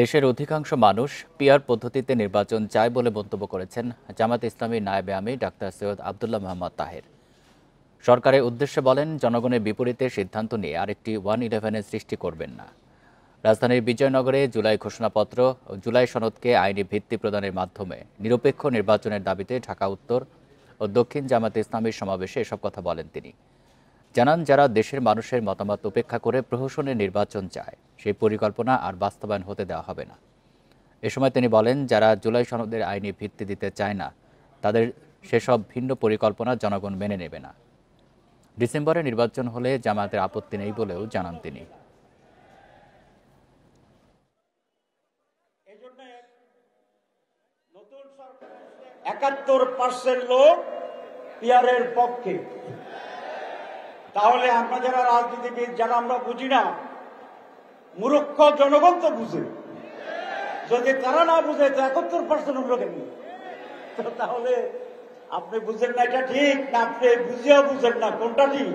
দেশের অধিকাংশ মানুষ পিআর পদ্ধতিতে নির্বাচন চায় বলে মন্তব্য করেছেন জামায়াতে ইসলামীর নায়েবে আমির ডাক্তার সৈয়দ আব্দুল্লাহ মোহাম্মদ তাহের। সরকারের উদ্দেশ্যে বলেন, জনগণের বিপরীতে সিদ্ধান্ত নিয়ে আরেকটি 111-এর সৃষ্টি করবেন না। রাজধানীর বিজয়নগরে জুলাই ঘোষণাপত্র ও জুলাই সনদকে আইনি ভিত্তি প্রদানের মাধ্যমে নিরপেক্ষ নির্বাচনের দাবিতে ঢাকা উত্তর ও দক্ষিণ জামায়াতে ইসলামীর সমাবেশে এসব কথা বলেন তিনি। জানান, যারা দেশের মানুষের মতামত উপেক্ষা করে প্রহসনের নির্বাচন চায়, সেই পরিকল্পনা আর বাস্তবায়ন হতে দেওয়া হবে না। এ সময় তিনি বলেন, যারা জুলাই সনদের আইনি ভিত্তি দিতে চায় না, তাদের সেসব ভিন্ন পরিকল্পনা জনগণ মেনে নেবে না। ডিসেম্বরে নির্বাচন হলে জামায়াতের আপত্তি নেই বলেও জানান তিনি। ৭১% লোক পিআরের পক্ষে। তাহলে আমরা যারা রাজনীতিবিদ, যারা আমরা বুঝি না, মূর্খ জনগণ তো বুঝে। যদি তারা না বুঝে তো ৭১% হলো কেন? তাহলে আপনি বুঝেন না এটা ঠিক, না আপনি বুঝিয়া বুঝেন না কোনটা ঠিক?